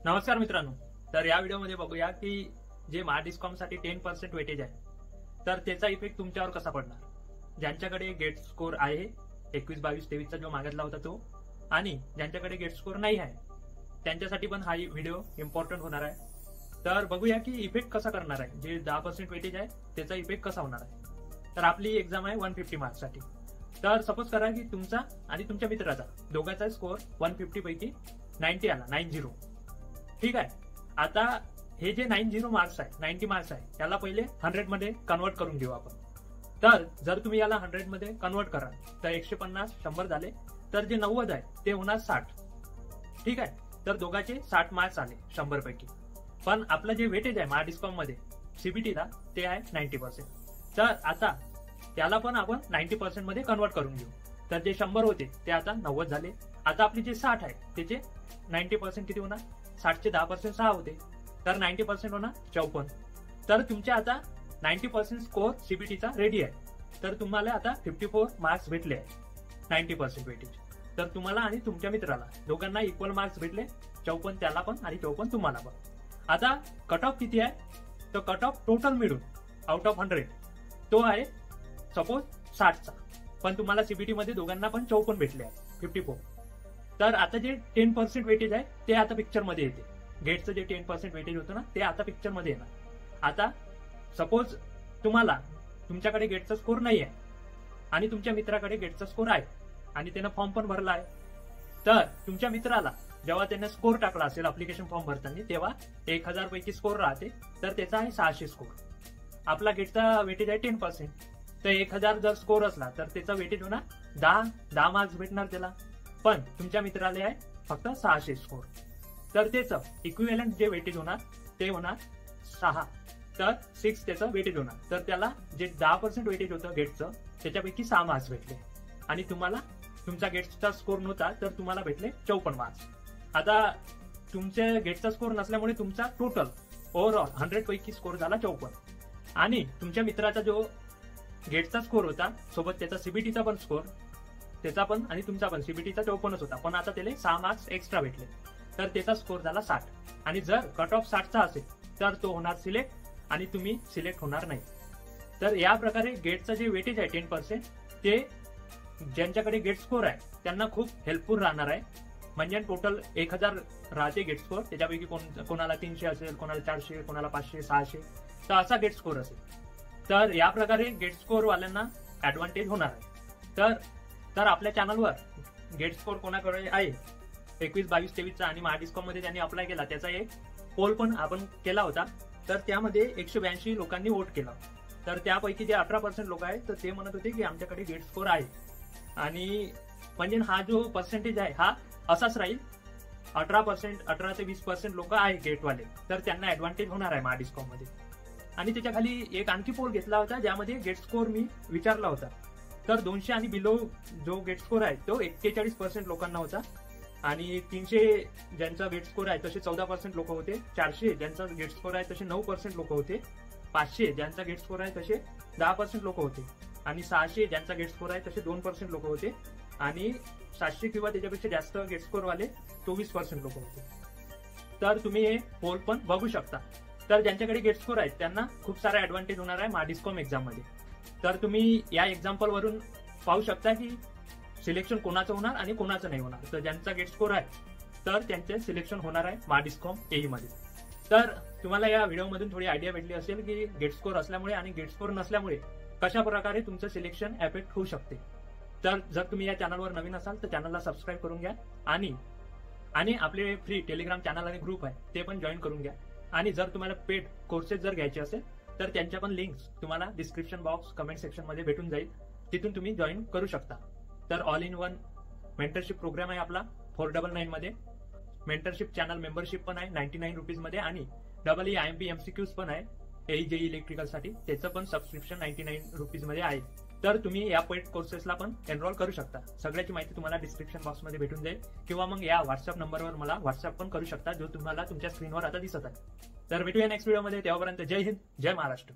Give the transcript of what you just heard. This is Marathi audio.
नमस्कार मित्रांनो, तर या व्हिडिओमध्ये बघूया की जे महाडिस्कॉम साठी 10% वेटेज आहे तर त्याचा इफेक्ट तुमच्यावर कसा पडणार। ज्यांच्याकडे गेट स्कोर आहे 21, 22, 23 चा जो मागितला होता तो, आणि ज्यांच्याकडे गेट स्कोर नाही आहे त्यांच्यासाठी पण हा व्हिडिओ इम्पॉर्टंट होणार आहे। तर बघूया की इफेक्ट कसा करणार आहे, जे 10% वेटेज आहे त्याचा इफेक्ट कसा होणार आहे। तर आपली एक्झाम आहे 150 मार्क्स साठी। तर सपोज करा की तुमचा आणि तुमच्या मित्राचा दोघांचा स्कोर 150 पैकी 90 आला, 90। ठीक आहे। आता हे जे 90 मार्क्स आहे, 90 मार्क्स आहे, त्याला पहिले 100 मध्ये कन्वर्ट करून घेऊ आपण। तर जर तुम्ही याला 100 मध्ये कन्वर्ट कराल तर 150 100 झाले, तर जे 90 आहे ते होणार 60। ठीक आहे। तर दोघांचे 60 मार्क्स आले 100 पैकी। पण आपलं जे वेटेज आहे महाडिस्कॉम मध्ये सीबीटीला ते आहे 90%। तर आता त्याला पण आपण 90% मध्ये कन्वर्ट करून घेऊ। तर जे 100 होते ते आता 90 झाले। आता आपली जे 60 आहे त्याचे 90% किती होणार, 60 चे 10% 6 होते, तर 90% होणार 54। तर तुमच्या आता 90% स्कोर सीबीटीचा रेडी आहे। तर तुम्हाला आता 54 मार्क्स भेटले आहे 90% वेटेज। तर तुम्हाला आणि तुमच्या मित्राला दोघांना इक्वल मार्क्स भेटले, 54 त्याला पण आणि 54 तुम्हाला पण। आता कट ऑफ किती आहे, तो कट ऑफ टोटल मिळून आउट ऑफ 100 तो आहे सपोज 60 चा, पण तुम्हाला सीबीटी मध्ये दोघांना पण 54 भेटले आहे 54। तर आता जे 10% वेटेज आहे ते आता पिक्चर मध्ये येते। गेटचं जे 10% वेटेज होतं ना ते आता पिक्चर मध्ये येणार। आता सपोज तुम्हाला तुमच्याकडे गेटचा स्कोर नाही आहे आणि तुमच्या मित्राकडे गेटचा स्कोर आहे आणि त्यानं फॉर्म पण भरला आहे, तर तुमच्या मित्राला जेव्हा त्याने स्कोर टाकला असेल अप्लिकेशन फॉर्म भरताना तेव्हा 1000 पैकी स्कोर राहते, तर त्याचा आहे 600 स्कोर। आपला गेटचा वेटेज आहे 10%, तर 1000 जर स्कोर असला तर त्याचा वेटेज होणार 10 मार्क्स भेटणार त्याला। पण तुमच्या मित्राला आहे फक्त 600 स्कोर, तर त्याचं इक्विव्हॅलंट जे वेटेज होणार ते होणार 6, तर 6 त्याचं वेटेज होणार। तर त्याला जे 10% वेटेज होतं गेटचं त्याच्यापैकी 6 मार्क्स भेटले, आणि तुम्हाला तुमचा गेटचा स्कोर नव्हता तर तुम्हाला भेटले 54 मार्क्स। आता तुमच्या गेटचा स्कोर नसल्यामुळे तुमचा टोटल ओव्हरऑल 100 पैकी स्कोर झाला 54, आणि तुमच्या मित्राचा जो गेटचा स्कोर होता सोबत त्याचा सीबीटीचा पण स्कोर, त्याचा पण आणि तुमचा पण सीबीटीचा 54च होता, पण आता त्याला 6 मार्क्स एक्स्ट्रा भेटले, तर त्याचा स्कोर झाला 60। आणि जर कट ऑफ 60 चा असेल तर तो होणार सिलेक्ट, आणि तुम्ही सिलेक्ट होणार नाही। तर या प्रकारे गेटचं जे वेटेज आहे 10% ते ज्यांच्याकडे गेट स्कोर आहे त्यांना खूप हेल्पफुल राहणार आहे। म्हणजे टोटल 1000 राहते गेट स्कोर, त्याच्यापैकी कोणाला 300 असेल, कोणाला 400, कोणाला 500, 600, तर असा गेट स्कोर असेल। तर या प्रकारे गेट स्कोर वाल्यांना ऍडव्हान्टेज होणार आहे। तर आपल्या चॅनलवर गेट स्कोर कोणाकडे आहे 21, 22, 23 चा आणि महाडिस्कॉम मध्ये ज्यांनी अप्लाय केला त्याचा एक पोल पण आपण केला होता, तर त्यामध्ये 182 लोकांनी वोट केला। तर त्यापैकी जे 18% लोक आहेत तर ते म्हणत होते की आमच्याकडे गेट स्कोर आहे, आणि म्हणजे हा जो पर्सेंटेज आहे हा असाच राहील। 18 ते 20% लोक आहे गेटवाले, तर त्यांना ऍडव्हान्टेज होणार आहे महाडिस्कॉम मध्ये। आणि त्याच्या खाली एक आणखी पोल घेतला होता ज्यामध्ये गेट स्कोर मी विचारला होता, तर 200 आणि बिलो जो गेट स्कोर आहे तो 41% लोकांना होता, आणि 300 ज्यांचा गेट स्कोर आहे तसे 14% लोक होते, 400 ज्यांचा गेट स्कोर आहे तसे 9% लोक होते, 500 ज्यांचा गेट स्कोर आहे तसे 10% लोक होते, आणि 600 ज्यांचा गेट स्कोर आहे तसे 2% लोक होते, आणि 700 किंवा त्याच्यापेक्षा जास्त गेट स्कोर वाले 24% लोक होते। तर तुम्ही हे पोल पण बघू शकता। तर ज्यांच्याकडे गेट स्कोर आहे त्यांना खूप सारा ऍडव्हान्टेज होणार आहे महाडिस्कॉम एक्झाम मध्ये। तर तुम्ही या एक्झाम्पल वरून पाहू शकता की सिलेक्शन कोणाचं होणार आणि कोणाचं नाही होणार। तर ज्यांचा गेट स्कोर आहे तर त्यांचे सिलेक्शन होणार आहे महाडिस्कॉम एई मध्ये। तर तुम्हाला या व्हिडिओमधून थोडी आयडिया भेटली असेल की गेट स्कोर असल्यामुळे आणि गेट स्कोर नसल्यामुळे कशा प्रकारे तुमचं सिलेक्शन एफेक्ट होऊ शकते। तर जर तुम्ही या चॅनलवर नवीन असाल तर चॅनलला सबस्क्राईब करून घ्या, आणि आपले फ्री टेलिग्राम चॅनल आणि ग्रुप आहे ते पण जॉईन करून घ्या। आणि जर तुम्हाला पेड कोर्सेस जर घ्यायचे असेल तर त्यांच्या पण लिंक्स तुम्हाला डिस्क्रिप्शन बॉक्स कमेंट सेक्शन मध्ये भेटून जाईल, तिथून तुम्ही जॉईन करू शकता। तर all in one mentorship program आहे आपला 499 मध्ये। मेंटरशिप चॅनल मेंबरशिप पण आहे 99 रुपीज मध्ये, आणि EE IMP MCQs पण आहे AJE इलेक्ट्रिकल साठी, त्याचं पण सबस्क्रिप्शन 99 रुपीज मध्ये आहे। तर तुम्ही या पेड कोर्सेसला पण एनरोल करू शकता। सगळ्याची माहिती तुम्हाला डिस्क्रिप्शन बॉक्स मध्ये भेटून जाईल, किंवा मग या व्हॉट्सअप नंबरवर मला व्हॉट्सअप पण करू शकता जो तुम्हाला तुमच्या स्क्रीनवर आता दिसत आहे। तर भेटूया नेक्स्ट व्हिडिओमध्ये, तेव्हापर्यंत जय हिंद, जय महाराष्ट्र।